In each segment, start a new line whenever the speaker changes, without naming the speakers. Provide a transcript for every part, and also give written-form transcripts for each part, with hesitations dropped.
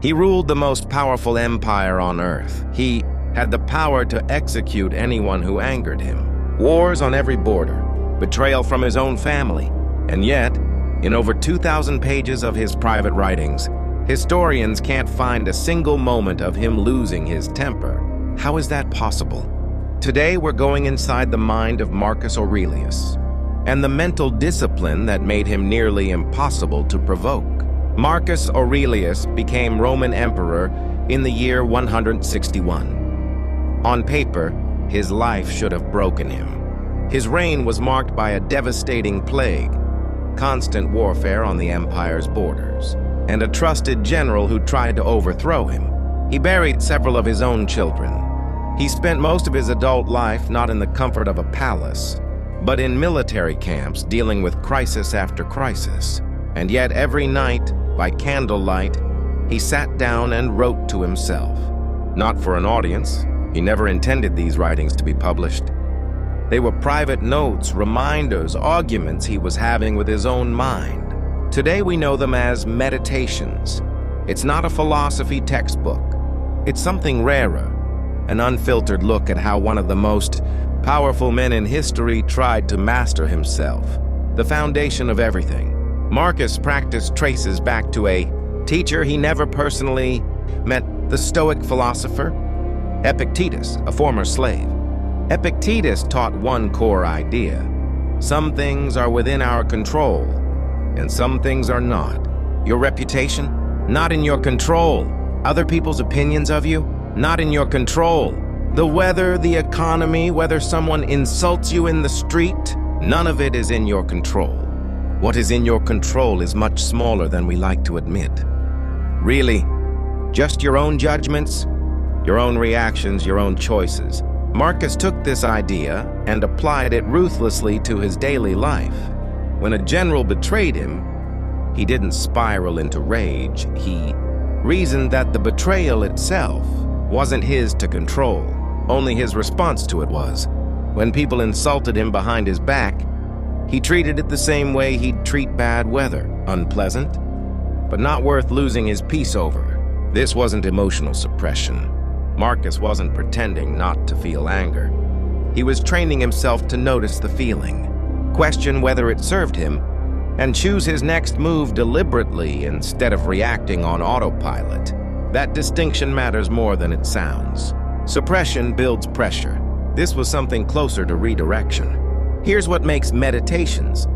He ruled the most powerful empire on earth. He had the power to execute anyone who angered him. Wars on every border, betrayal from his own family, and yet, in over 2,000 pages of his private writings, historians can't find a single moment of him losing his temper. How is that possible? Today, we're going inside the mind of Marcus Aurelius and the mental discipline that made him nearly impossible to provoke. Marcus Aurelius became Roman emperor in the year 161. On paper, his life should have broken him. His reign was marked by a devastating plague, constant warfare on the empire's borders, and a trusted general who tried to overthrow him. He buried several of his own children. He spent most of his adult life not in the comfort of a palace, but in military camps dealing with crisis after crisis. And yet every night, by candlelight, he sat down and wrote to himself. Not for an audience. He never intended these writings to be published. They were private notes, reminders, arguments he was having with his own mind. Today we know them as meditations. It's not a philosophy textbook. It's something rarer, an unfiltered look at how one of the most powerful men in history tried to master himself, the foundation of everything. Marcus' practice traces back to a teacher he never personally met, the Stoic philosopher Epictetus, a former slave. Epictetus taught one core idea: some things are within our control, and some things are not. Your reputation? Not in your control. Other people's opinions of you? Not in your control. The weather, the economy, whether someone insults you in the street, none of it is in your control. What is in your control is much smaller than we like to admit. Really, just your own judgments, your own reactions, your own choices. Marcus took this idea and applied it ruthlessly to his daily life. When a general betrayed him, he didn't spiral into rage. He reasoned that the betrayal itself wasn't his to control. Only his response to it was. When people insulted him behind his back, he treated it the same way he'd treat bad weather, unpleasant, but not worth losing his peace over. This wasn't emotional suppression. Marcus wasn't pretending not to feel anger. He was training himself to notice the feeling, question whether it served him, and choose his next move deliberately instead of reacting on autopilot. That distinction matters more than it sounds. Suppression builds pressure. This was something closer to redirection. Here's what makes meditations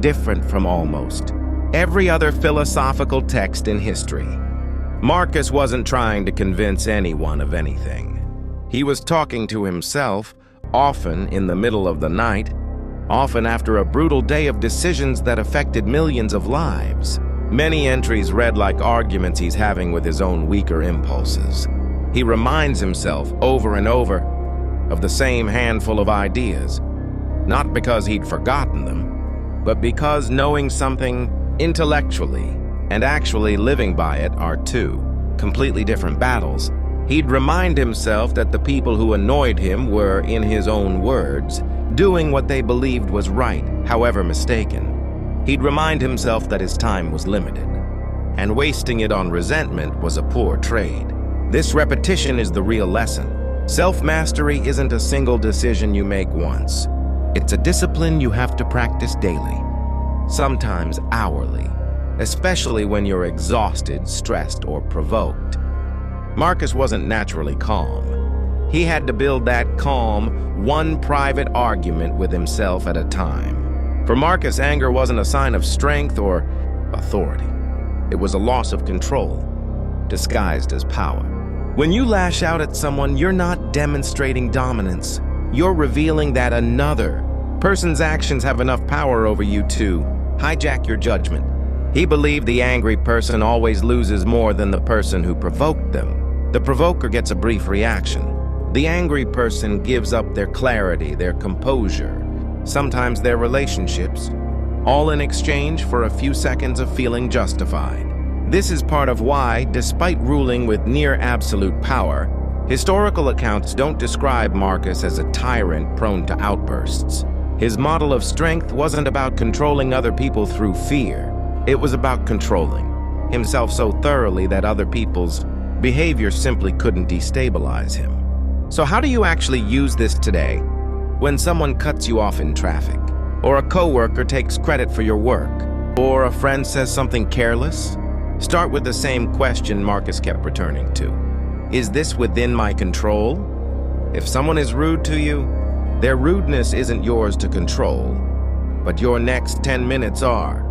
different from almost every other philosophical text in history. Marcus wasn't trying to convince anyone of anything. He was talking to himself, often in the middle of the night, often after a brutal day of decisions that affected millions of lives. Many entries read like arguments he's having with his own weaker impulses. He reminds himself over and over of the same handful of ideas, not because he'd forgotten them, but because knowing something intellectually and actually living by it are two completely different battles. He'd remind himself that the people who annoyed him were, in his own words, doing what they believed was right, however mistaken. He'd remind himself that his time was limited, and wasting it on resentment was a poor trade. This repetition is the real lesson. Self-mastery isn't a single decision you make once. It's a discipline you have to practice daily, sometimes hourly, especially when you're exhausted, stressed, or provoked. Marcus wasn't naturally calm. He had to build that calm, one private argument with himself at a time. For Marcus, anger wasn't a sign of strength or authority. It was a loss of control, disguised as power. When you lash out at someone, you're not demonstrating dominance. You're revealing that another person's actions have enough power over you to hijack your judgment. He believed the angry person always loses more than the person who provoked them. The provoker gets a brief reaction. The angry person gives up their clarity, their composure, sometimes their relationships, all in exchange for a few seconds of feeling justified. This is part of why, despite ruling with near absolute power, historical accounts don't describe Marcus as a tyrant prone to outbursts. His model of strength wasn't about controlling other people through fear. It was about controlling himself so thoroughly that other people's behavior simply couldn't destabilize him. So how do you actually use this today when someone cuts you off in traffic, or a coworker takes credit for your work, or a friend says something careless? Start with the same question Marcus kept returning to. Is this within my control? If someone is rude to you, their rudeness isn't yours to control, but your next 10 minutes are.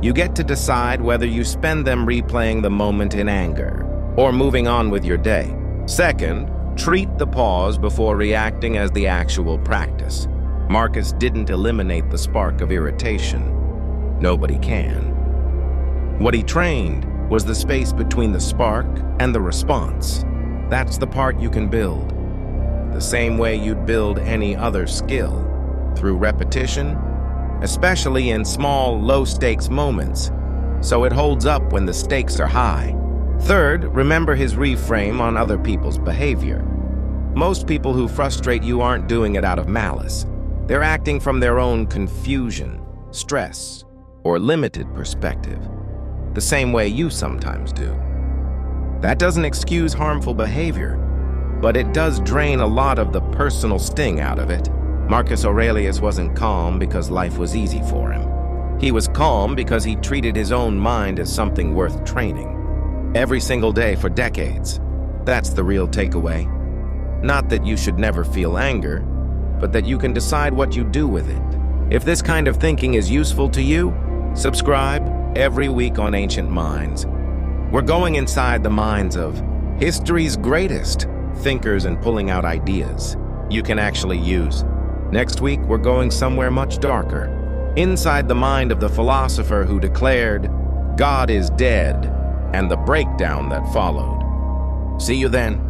You get to decide whether you spend them replaying the moment in anger or moving on with your day. Second, treat the pause before reacting as the actual practice. Marcus didn't eliminate the spark of irritation. Nobody can. What he trained was the space between the spark and the response. That's the part you can build. The same way you'd build any other skill, through repetition, especially in small, low-stakes moments, so it holds up when the stakes are high. Third, remember his reframe on other people's behavior. Most people who frustrate you aren't doing it out of malice. They're acting from their own confusion, stress, or limited perspective, the same way you sometimes do. That doesn't excuse harmful behavior, but it does drain a lot of the personal sting out of it. Marcus Aurelius wasn't calm because life was easy for him. He was calm because he treated his own mind as something worth training. Every single day for decades. That's the real takeaway. Not that you should never feel anger, but that you can decide what you do with it. If this kind of thinking is useful to you, subscribe every week on Ancient Minds. We're going inside the minds of history's greatest thinkers and pulling out ideas you can actually use. Next week, we're going somewhere much darker, inside the mind of the philosopher who declared, "God is dead," and the breakdown that followed. See you then.